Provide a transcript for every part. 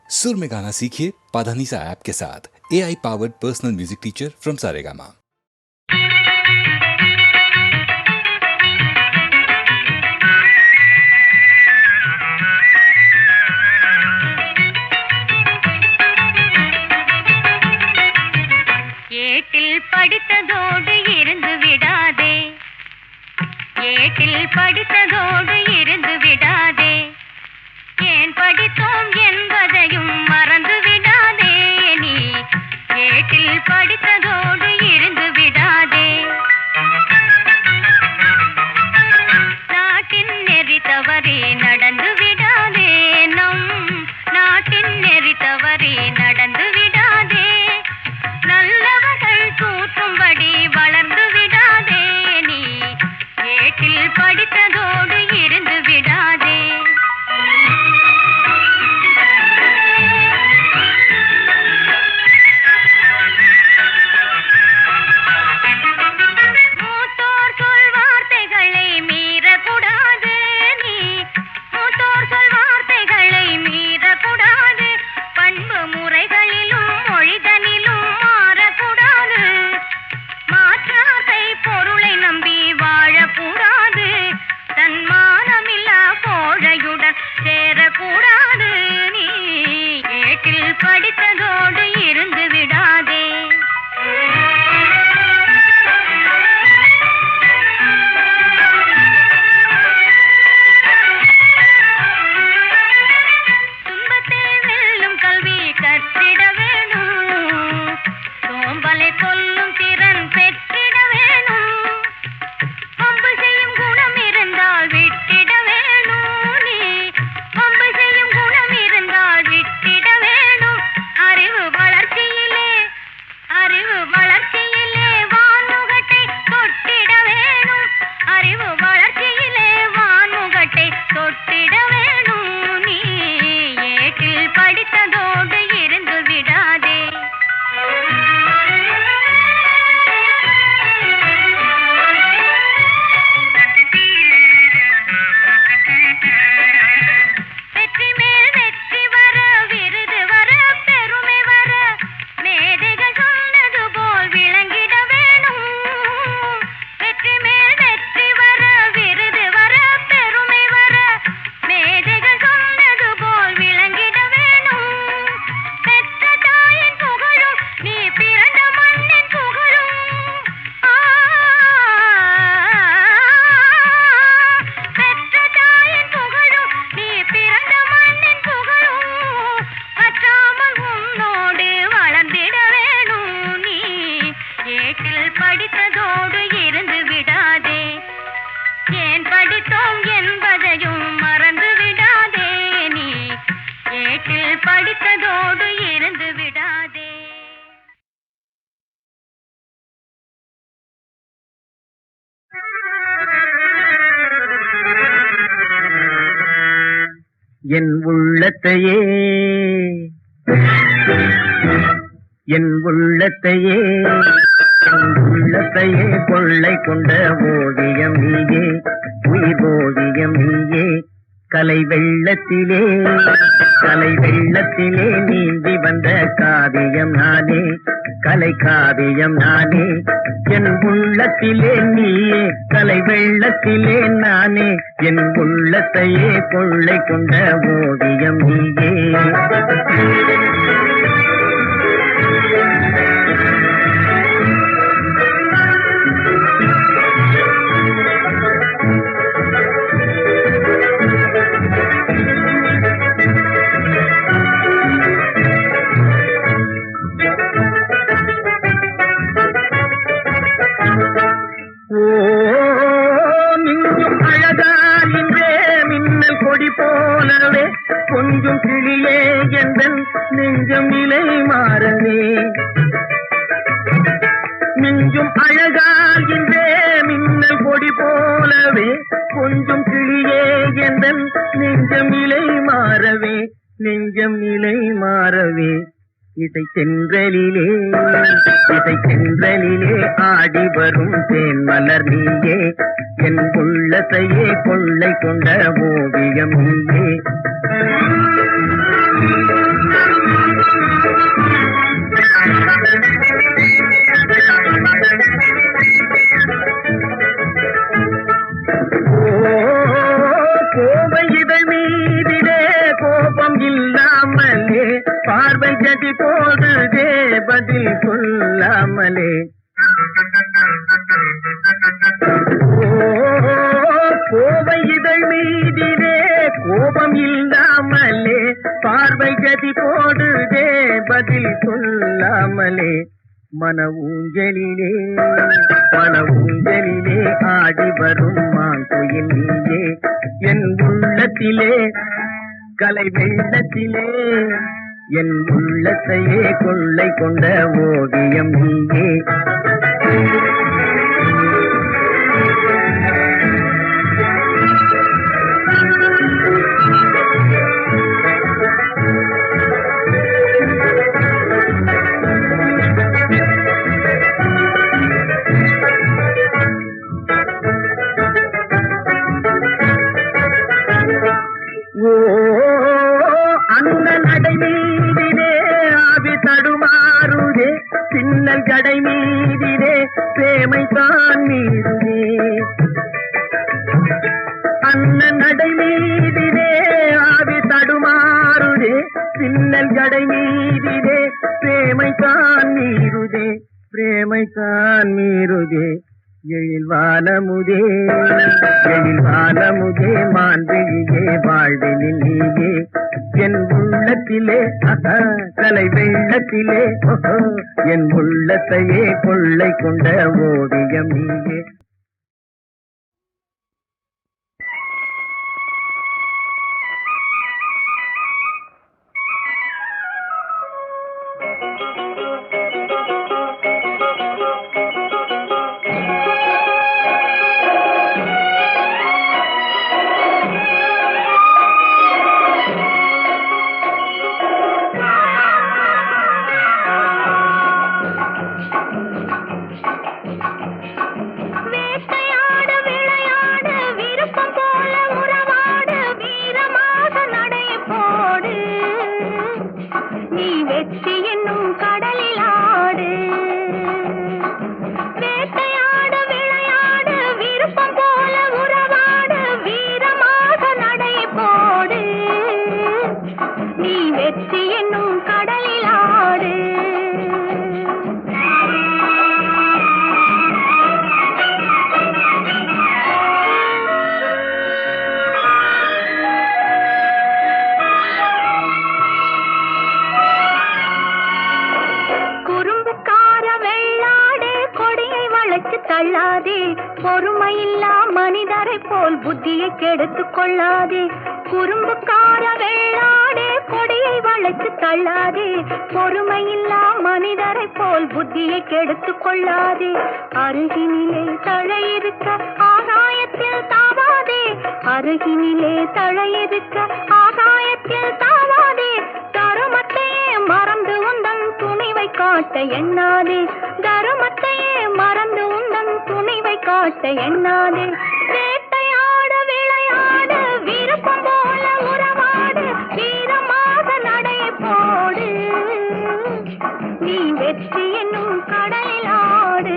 सुर में गाना सीखिए पाधानीसा ऐप के साथ। AI powered personal music teacher from Saregama. ஏட்டில் படித்ததோடு இருந்து விடாதே, ஏட்டில் படித்ததோடு இருந்து விடாதே, ஏன் படித்தோம் என்பதையும் மறந்து விடாதே நீ, ஏட்டில் படித்ததோடு இருந்து விடாதே. நாட்டின் நெறி தவறி நடந்து விடாதே, நம் நாட்டின் நெறி தவறி நடந்து விடாதே, நல்லவர்கள் தூற்றும்படி வளர்ந்து விடாதே நீ, ஏட்டில் படித்ததோடு இருந்து விடாதே. மூத்தோர் சொல் வார்த்தைகளை மீறக்கூடாது நீ, மூத்தோர் சொல் வார்த்தைகளை மீறக்கூடாது, பண்பு முறைகளிலும் மொழிதனிலும் மாறக்கூடாது, மாற்றாசை பொருளை நம்பி வாழக்கூடாது, தன்மானமில்லா கோழையுடன் சேரக்கூடாது நீ, ஏட்டில் படித்ததோடு இருந்து விடாதே. துன்பத்தில் வெல்லும் கல்வி கற்றிட வேணும், சோம்பலை கொல்லும் திறன் பெற்றிட வேணும், வம்பு செய்யும் குணம் இருந்தால் விட்டிட வேணும் நீ, வம்பு செய்யும் குணம் இருந்தால் விட்டிட வேணும், அறிவு வளர்ச்சியிலே, அறிவு வளர்ச்சியிலே வான்முகட்டை தொட்டிட வேணும், அறிவு வளர்ச்சியிலே வான்முகட்டை தொட்டிட வேணும் நீ, ஏட்டில் படித்ததோடு இருந்து விடாதே. வெற்றி மேல் வெற்றி வர, விருது வர, பெருமை வர, மேதைகள் சொன்னது போல் விளங்கிட வேணும், வெற்றி மேல் வெற்றி வர, விருது வர, பெருமை வர, மேதைகள் சொன்னது போல் விளங்கிட வேணும், பெற்ற தாயின் புகழும் நீ பிறந்த மண்ணின் புகழும், பெற்ற தாயின் புகழும் நீ பிறந்த மண்ணின் புகழும், பற்றாமல் உன்னோடு வளர்ந்திட வேணும் நீ, ஏட்டில் படித்ததோடு இருந்து விடாதே, ஏன் படித்தோம் என்பதையும் மறந்து விடாதே நீ, ஏட்டில் படித்ததோடு இருந்து விடாதே. என் உள்ளத்தையே, என் உள்ளத்தையே, என் உள்ளத்தையே கொள்ளை கொண்ட ஓவியம் நீயே, உயிர் ஓவியம் நீயே, கலை வெள்ளத்திலே, கலை வெள்ளத்திலே நீந்தி வந்த காவியம் நானே, கலை காவியம் நானே, என் உள்ளத்திலே நீயே, கலை வெள்ளத்திலே நானே, என் உள்ளத்தையே கொள்ளை கொண்ட ஓவியம் நீயே. மிஞ்சும் அழகார் இன்றே மின்னல் கொடி போலவே, கொஞ்சம் கிளியே எந்தன் நெஞ்சம் நிலை மாறவே, மிஞ்சும் அழகார் இன்றே மின்னல் கொடி போலவே, கொஞ்சம் கிளியே எந்தன் நெஞ்சம் நிலை மாறவே, நெஞ்சம் நிலை மாறவே, இசை தென்றலிலே, இசை தென்றலிலே ஆடி வரும் தேன் மலர் நீயே, என் உள்ளத்தையே கொள்ளை கொண்ட ஓவியம் நீயே. ஜதி போடுதே பதில் சொல்லாமலே. கோவை இதழ் மீதிலே கோபம் இல்லாமலே பார்வை ஜதி போடுதே பதில் சொல்லாமலே. மன ஊஞ்சலிலே ஆடி வரும் மாங்குயில் நீயே என் உள்ளத்திலே கலை வெள்ளத்திலே என் உள்ளத்தையே கொள்ளை கொண்ட ஓவியம் நீயே. அந்த நடை மீதிலே ஆவி தடுமாறுதே சின்னல் ஜடை மீதிலே பிரேமை தான் மீறுதே. அந்த நடை மீதிலே ஆவி தடுமாறுதே சின்னல் ஜடை மீதிலே பிரேமை தான் மீறுதே. பிரேமை தான் மீறுதே. எழில்வானமுதே மான்விழியே வாழ்வினில் நீயே என் உள்ளத்திலே கலை வெள்ளத்திலே என் உள்ளத்தையே கொள்ளை கொண்ட ஓவியம் நீயே. தள்ளாதே பொறுமையில்லா மனிதரை போல் புத்தியை கெடுத்துக் கொள்ளாதே. குறும்புக்கார வெள்ளாடே கொடியை வளைச்சு தள்ளாதே பொறுமையில்லா மனிதரை போல் புத்தியை கெடுத்துக் கொள்ளாதே. அருகினிலே தழையிருக்க ஆகாயத்தில் தாவாதே அருகினிலே தழையிருக்க ஆகாயத்தில் தாவாதே. தருமத்தையே மறந்து உந்தன் துணிவை காட்ட எண்ணாதே தருமத்தையே மறந்து உந்தன் துணிவை காட்ட எண்ணாதே. வேட்டையாட விளையாட விருப்பம் போல உறவாடு வீரமாக நடை போடு நீ வெற்றி என்னும் கடலில் ஆடு.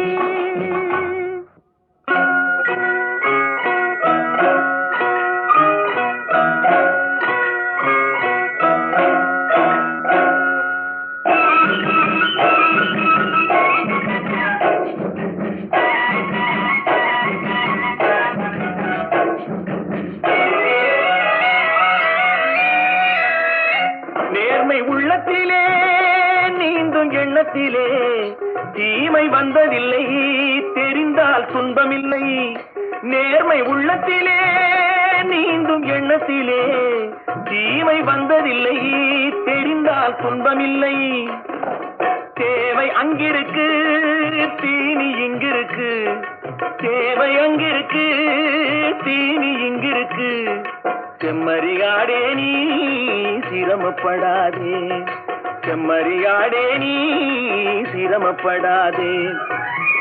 உள்ளத்திலே நீந்தும் எண்ணத்திலே தீமை வந்ததில்லை தெரிந்தால் துன்பமில்லை. நேர்மை உள்ளத்திலே நீந்தும் எண்ணத்திலே தீமை வந்ததில்லை தெரிந்தால் துன்பமில்லை. தேவை அங்கிருக்கு தீனி இங்கிருக்கு தேவை அங்கிருக்கு தீனி இங்கிருக்கு. செம்மறியாடே நீ சிரமப்படாதே செம்மறியாடே நீ சிரமப்படாதே.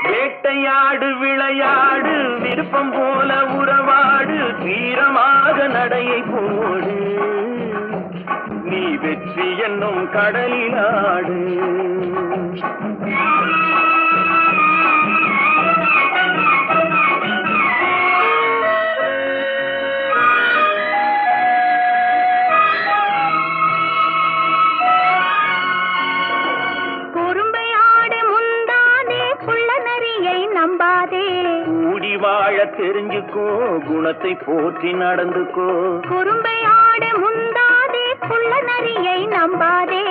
வேட்டையாடு விளையாடு விருப்பம் போல உறவாடு வீரமாக நடையை போடு நீ வெற்றி என்னும் கடலில் ஆடு. தெரிஞ்சுக்கோ, குணத்தை போற்றி நடந்துக்கோ. குறும்பை ஆட முந்தாதே, குள்ள நரியை நம்பாதே.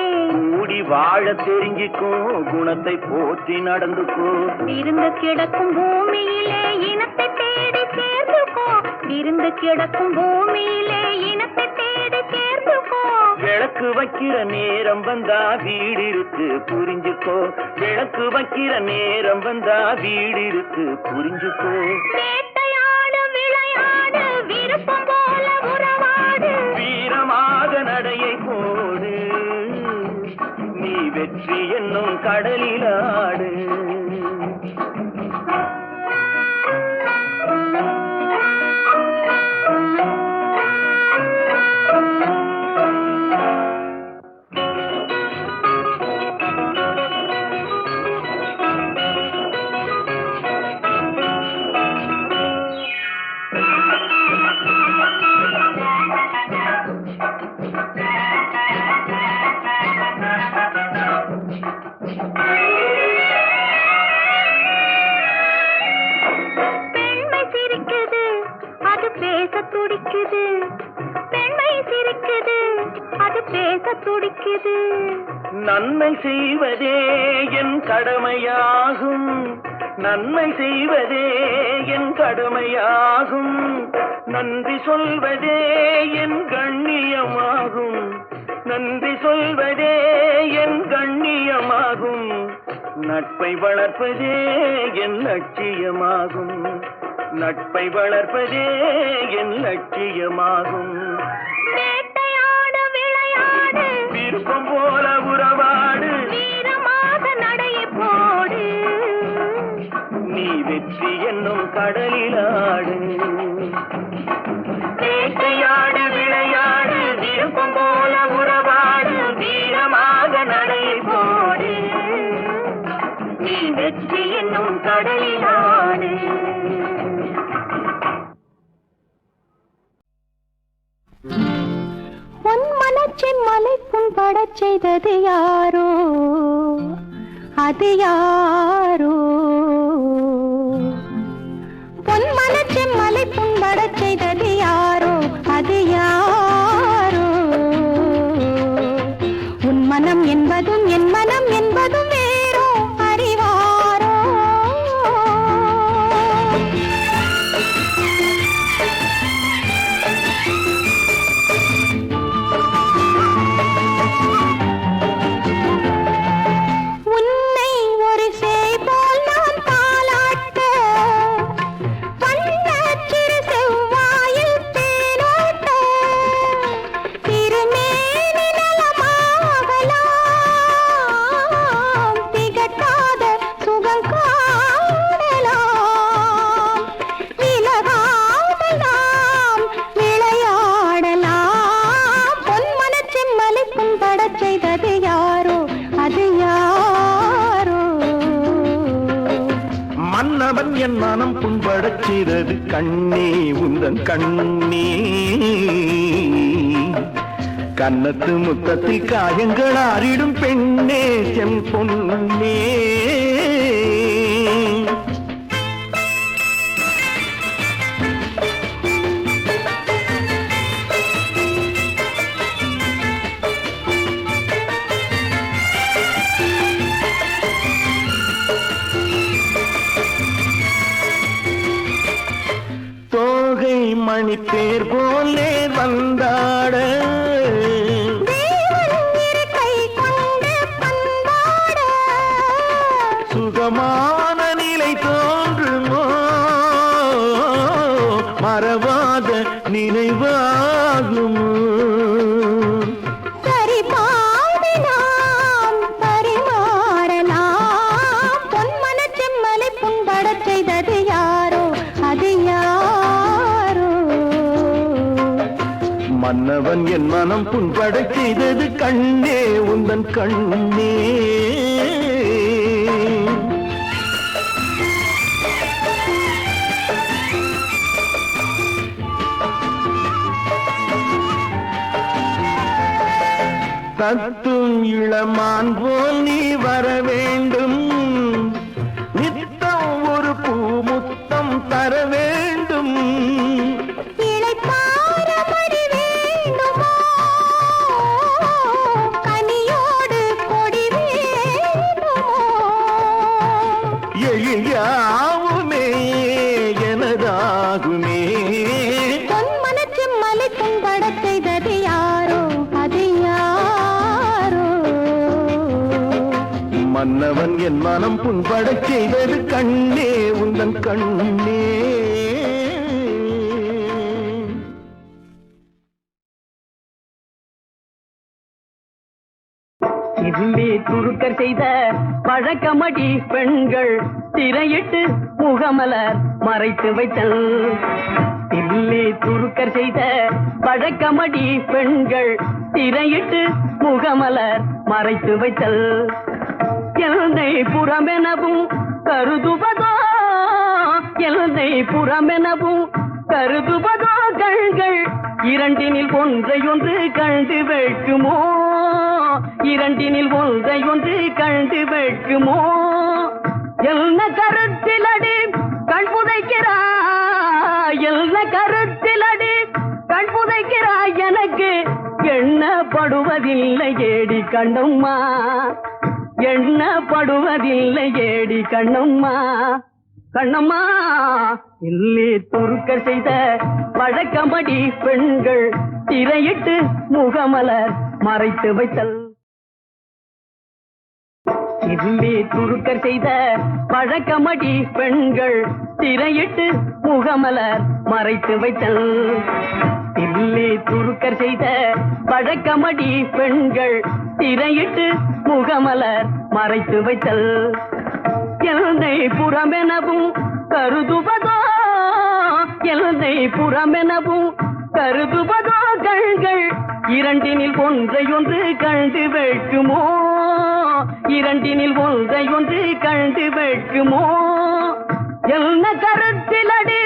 கூடி வாழ தெரிஞ்சுக்கோ, குணத்தை போற்றி நடந்துக்கோ. விருந்து கிடக்கும் பூமியிலே இனத்தை தேடி சேர்ந்துக்கோ. விருந்து கிடக்கும் பூமியிலே இனத்தை தேடி சேர்ந்துக்கோ. விளக்கு வைக்கிற நேரம் வந்தா வீடு இருக்கு புரிஞ்சுக்கோ. விளக்கு வைக்கிற நேரம் வந்தா வீடு இருக்கு புரிஞ்சுக்கோ. வேட்டையாடு விளையாடு, விருப்பம் போல உறவாடு. வீரமாக நடையை போடு, நீ வெற்றி என்னும் கடலிலாடு. பெண்மை சிரிக்குது, அது பேச துடிக்குது. பெண்மை சிரிக்குது, அது பேச துடிக்குது. நன்மை செய்வதே என் கடமையாகும், நன்மை செய்வதே என் கடமையாகும். நன்றி சொல்வதே என் கண்ணியமாகும், நன்றி சொல்வதே என் கண்ணியமாகும். நட்பை வளர்ப்பதே என் லட்சியமாகும், நட்பை வளர்ப்பதே என் லட்சியமாகும். வேட்டையாடு விளையாடு, விருப்பம் போல உறவாடு. வீரமாக நடையை போடு, நீ வெற்றி என்னும் கடலிலாடு. வேட்டையாடு விளையாடு, விருப்பம் போல உறவாடு. வீரமாக நடையை போடு, நீ வெற்றி என்னும் கடலிலாடு. பொன் மனச்சின் மலை புண்படச் செய்தது யாரோ, அது யாரோ. பொன் மனச்சின் மலை புண்படச் செய்தது யாரோ, அது யாரோ. உன் மனம் என்பதும் என் மனம் என்பதும் வேறோ, அறிவாரோ. உன்னை ஒரு சேய் போல் நான் தாலாட்ட, வண்ணச் சிறு செவ்வாயில் தேனோட்ட. திருமேனி நலமாகலாம், திகட்டாத சுகம் காணலாம். விலகாமல் நாம் விளையாடலாம். பொன் மனச்செம்மலை புண்படச் செய்தது யாரோ, அது யாரோ. மன்னவன் என் மனம் புண்படச் செய்தது கண்ணே உந்தன் கண்ணே. கன்னத்து முத்தத்தில் காயங்கள் ஆறிடும் பெண்ணே செம் பொன்னே. தோகை மணி பேர் போலே வந்தாட, தேவன் இரு கை கொண்டு பண்பாட. சுகமான நிலை தோன்றுமோ, மறவாத நினைவாகுமோ. சரி பாதி நாம் பரிமாறலாம். பொன் மனச்செம்மலை புண்படச் செய்தது யாரோ, அது யாரோ. மன்னவன் என் மனம் புண்படச் செய்தது கண்ணே உந்தன் கண்ணே. தத்தும் இளமான் போல் நீ வர வேண்டும், நித்தம் ஒரு பூமுத்தம் தர வேண்டும். மன்னவன் என் மனம் புண்படச் செய்தது கண்ணே உந்தன் கண்ணே. இதிலே துருக்கர் செய்த பழக்கமடி பெண்கள் திரையிட்டு முகமலர் மறைத்து வைத்தல். இதிலே துருக்கர் செய்த பழக்கமடி பெண்கள் திரையிட்டு முகமலர் மறைத்து வைத்தல். எல்லை புறமெனவும் கருதுவதோ எல்லை புறமெனவும் கருதுவதோ கண்கள் இரண்டினில் ஒன்றையொன்று கண்டு வைக்குமோ இரண்டினில் ஒன்றையொன்று கண்டு வைக்குமோ. என்ன கருத்திலடி கண் புதைக்கிறாய் என்ன கருத்திலடி கண் புதைக்கிறாய் எனக்கு எண்ணப்படுவதில்லை ஏடி கண்ணம்மா எண்ணப்படுவதில்லை ஏடி கண்ணம்மா கண்ணம்மா. இல்லே துருக்கர் செய்த பழக்கமடி பெண்கள் திரையிட்டு முகமலர் மறைத்து வைத்தல். இல்லே துருக்கர் செய்த பழக்கமடி பெண்கள் திரையிட்டு முகமலர் மறைத்து வைத்தல். இல்லே துருக்கர் செய்த பழக்கமடி பெண்கள் திரையிட்டு முகமலர் மறைத்து வைத்தல். எல்லை புறமெனவும் கருதுவதோ எல்லை புறமெனவும் கருதுவதோ கண்கள் இரண்டினில் ஒன்றையொன்று கண்டு வைக்குமோ இரண்டினில் ஒன்றையொன்று கண்டு வைக்குமோ. என்ன கருத்திலடி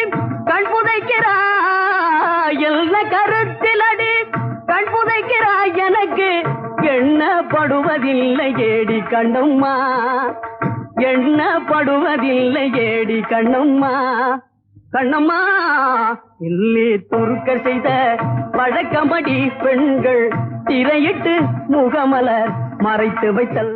கண் புதைக்கிறாய் என்ன கருத்திலடி கண் புதைக்கிறாய் எனக்கு எண்ணப்படுவதில்லை ஏடி கண்ணம்மா எண்ணப்படுவதில்லை ஏடி கண்ணம்மா கண்ணம்மா. இல்லே துருக்கர் செய்த பழக்கமடி பெண்கள் திரையிட்டு முகமலர் மறைத்து வைத்தல்.